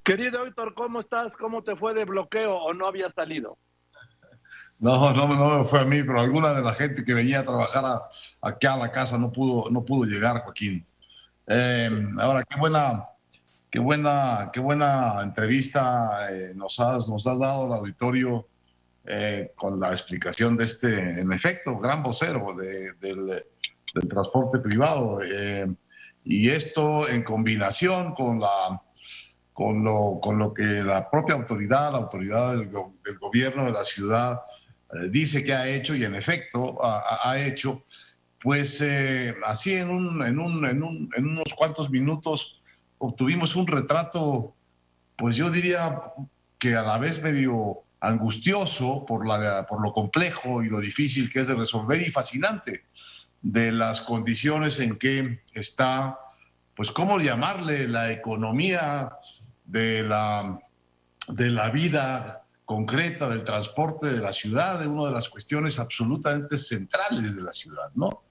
Querido Héctor, ¿cómo estás? ¿Cómo te fue de bloqueo o no había salido? No me fue a mí, pero alguna de la gente que venía a trabajar aquí a la casa no pudo llegar, Joaquín. Ahora, qué buena entrevista nos has dado al auditorio con la explicación de este, en efecto, gran vocero del transporte privado. Y esto en combinación con lo que la autoridad del gobierno de la ciudad dice que ha hecho y en efecto ha hecho, pues así en unos cuantos minutos obtuvimos un retrato, pues yo diría que a la vez medio angustioso por lo complejo y lo difícil que es de resolver y fascinante de las condiciones en que está, pues cómo llamarle, la economía de de la vida concreta del transporte de la ciudad, de una de las cuestiones absolutamente centrales de la ciudad, ¿no?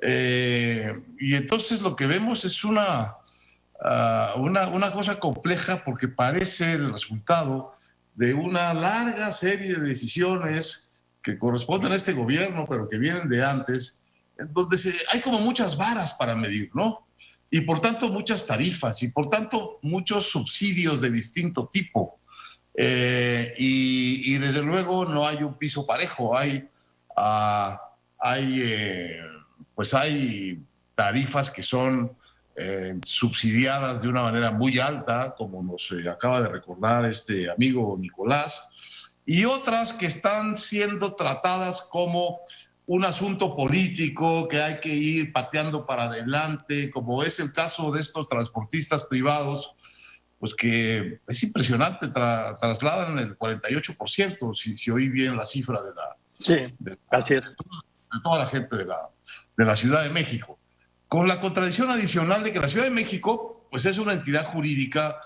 Y entonces lo que vemos es una cosa compleja porque parece el resultado de una larga serie de decisiones que corresponden a este gobierno, pero que vienen de antes, en donde hay como muchas varas para medir, ¿no? Y por tanto muchas tarifas y por tanto muchos subsidios de distinto tipo. Y desde luego no hay un piso parejo, hay pues hay tarifas que son subsidiadas de una manera muy alta, como nos acaba de recordar este amigo Nicolás, y otras que están siendo tratadas como un asunto político que hay que ir pateando para adelante, como es el caso de estos transportistas privados, pues que es impresionante, trasladan el 48%, si oí bien la cifra Sí, de, así es. de toda la gente de la Ciudad de México. Con la contradicción adicional de que la Ciudad de México pues es una entidad jurídica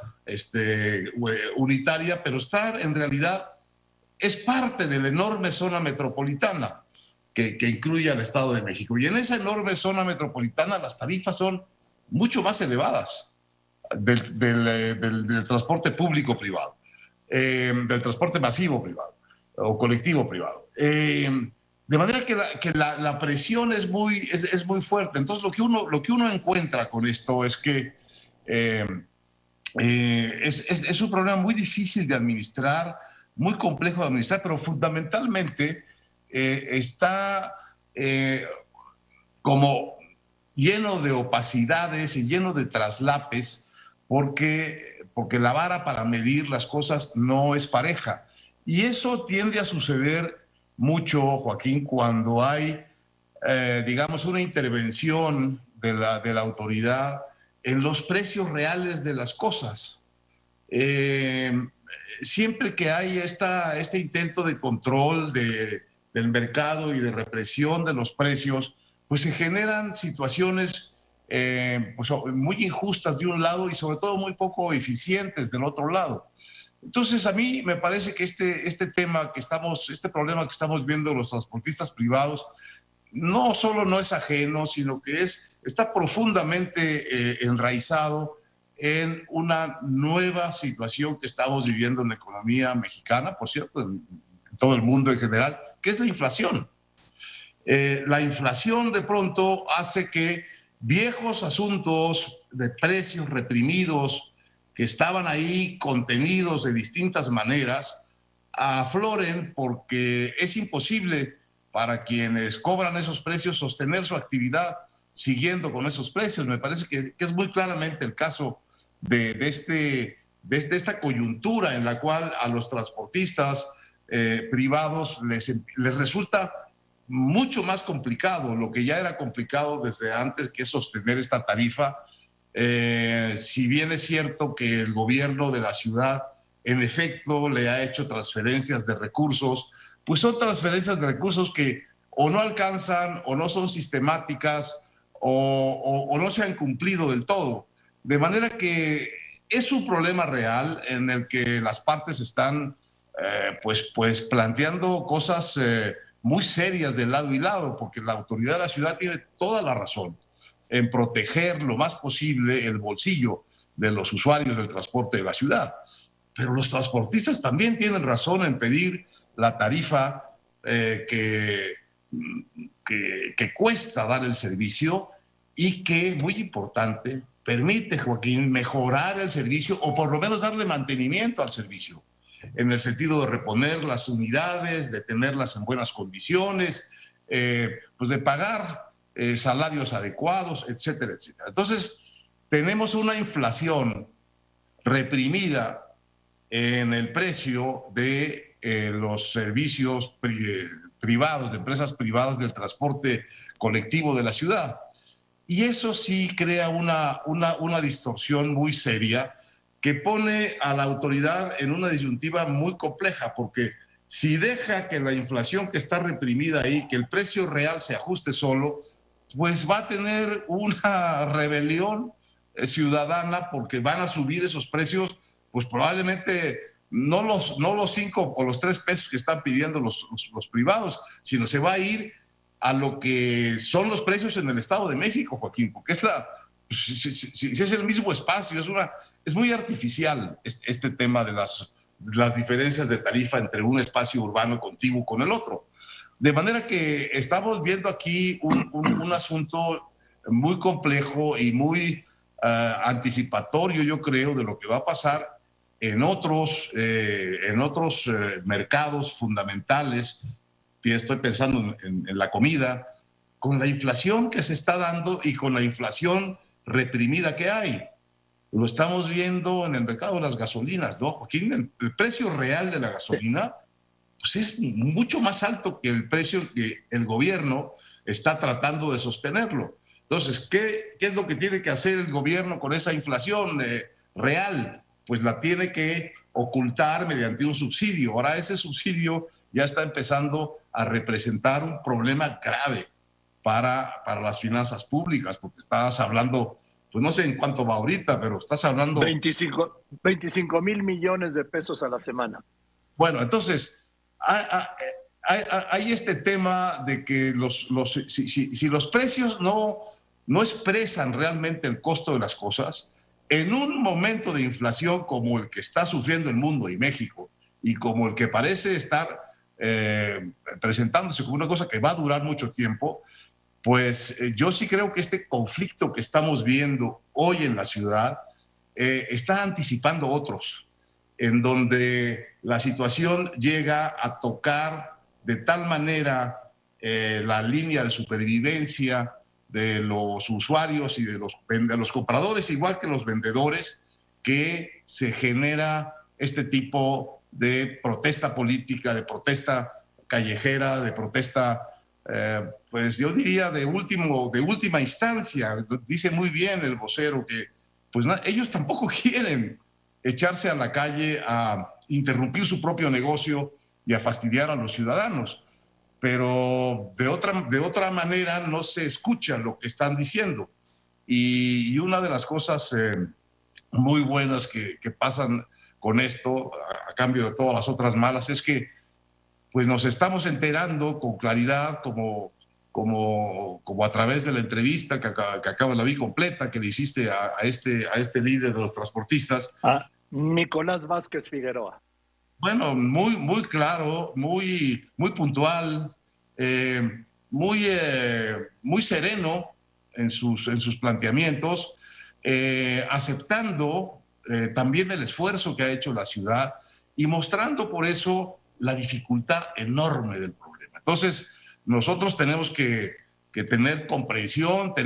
unitaria, pero está en realidad, es parte de la enorme zona metropolitana que incluye al Estado de México. Y en esa enorme zona metropolitana las tarifas son mucho más elevadas del transporte público privado, del transporte masivo privado o colectivo privado. De manera que la presión es muy fuerte. Entonces, lo que uno encuentra con esto es que eh, es un problema muy difícil de administrar, muy complejo de administrar, pero fundamentalmente está como lleno de opacidades y lleno de traslapes, porque la vara para medir las cosas no es pareja. Y eso tiende a suceder mucho, Joaquín, cuando hay, digamos, una intervención de la autoridad en los precios reales de las cosas. Eh, Siempre que hay este intento de control del mercado y de represión de los precios, pues se generan situaciones pues, muy injustas de un lado y sobre todo muy poco eficientes del otro lado. Entonces, a mí me parece que este problema que estamos viendo los transportistas privados, no solo no es ajeno, sino que está profundamente enraizado en una nueva situación que estamos viviendo en la economía mexicana, por cierto, en todo el mundo en general, que es la inflación. La inflación de pronto hace que viejos asuntos de precios reprimidos que estaban ahí contenidos de distintas maneras afloren porque es imposible para quienes cobran esos precios sostener su actividad siguiendo con esos precios. Me parece que es muy claramente el caso de esta coyuntura en la cual a los transportistas privados les resulta mucho más complicado, lo que ya era complicado desde antes, que es sostener esta tarifa. Si bien es cierto que el gobierno de la ciudad en efecto le ha hecho transferencias de recursos, pues son transferencias de recursos que o no alcanzan o no son sistemáticas o no se han cumplido del todo. De manera que es un problema real en el que las partes están pues planteando cosas muy serias de lado y lado, porque la autoridad de la ciudad tiene toda la razón en proteger lo más posible el bolsillo de los usuarios del transporte de la ciudad. Pero los transportistas también tienen razón en pedir la tarifa que cuesta dar el servicio y que, muy importante, permite, Joaquín, mejorar el servicio o por lo menos darle mantenimiento al servicio, en el sentido de reponer las unidades, de tenerlas en buenas condiciones, pues de pagar salarios adecuados, etcétera, etcétera. Entonces, tenemos una inflación reprimida en el precio de los servicios privados, de empresas privadas del transporte colectivo de la ciudad. Y eso sí crea una distorsión muy seria que pone a la autoridad en una disyuntiva muy compleja, porque si deja que la inflación que está reprimida ahí, que el precio real se ajuste solo, pues va a tener una rebelión ciudadana, porque van a subir esos precios, pues probablemente no los 5 o los 3 pesos que están pidiendo los privados, sino se va a ir a lo que son los precios en el Estado de México, Joaquín, porque es es el mismo espacio, es muy artificial este tema de las diferencias de tarifa entre un espacio urbano contiguo con el otro. De manera que estamos viendo aquí un asunto muy complejo y muy anticipatorio, yo creo, de lo que va a pasar en otros mercados fundamentales. Y estoy pensando en la comida, con la inflación que se está dando y con la inflación reprimida que hay. Lo estamos viendo en el mercado de las gasolinas, ¿no, Joaquín? El precio real de la gasolina pues es mucho más alto que el precio que el gobierno está tratando de sostenerlo. Entonces, ¿qué es lo que tiene que hacer el gobierno con esa inflación real? Pues la tiene que ocultar mediante un subsidio. Ahora ese subsidio ya está empezando a representar un problema grave para las finanzas públicas, porque estás hablando, pues no sé en cuánto va ahorita, pero estás hablando... 25 mil millones de pesos a la semana. Bueno, entonces, hay este tema de que si los precios no expresan realmente el costo de las cosas, en un momento de inflación como el que está sufriendo el mundo y México, y como el que parece estar presentándose como una cosa que va a durar mucho tiempo, pues yo sí creo que este conflicto que estamos viendo hoy en la ciudad está anticipando otros, en donde la situación llega a tocar de tal manera la línea de supervivencia de los usuarios y de los compradores, igual que los vendedores, que se genera este tipo de protesta política, de protesta callejera, de protesta, pues yo diría de última instancia. Dice muy bien el vocero que pues ellos tampoco quieren echarse a la calle a interrumpir su propio negocio y a fastidiar a los ciudadanos. Pero de otra manera no se escucha lo que están diciendo. Y una de las cosas muy buenas que pasan con esto, a cambio de todas las otras malas, es que pues nos estamos enterando con claridad, como a través de la entrevista que acaba la vi completa, que le hiciste a este líder de los transportistas. Nicolás Vázquez Figueroa. Bueno, muy claro, muy puntual, muy sereno en sus planteamientos, aceptando también el esfuerzo que ha hecho la ciudad y mostrando por eso la dificultad enorme del problema. Entonces, nosotros tenemos que tener comprensión,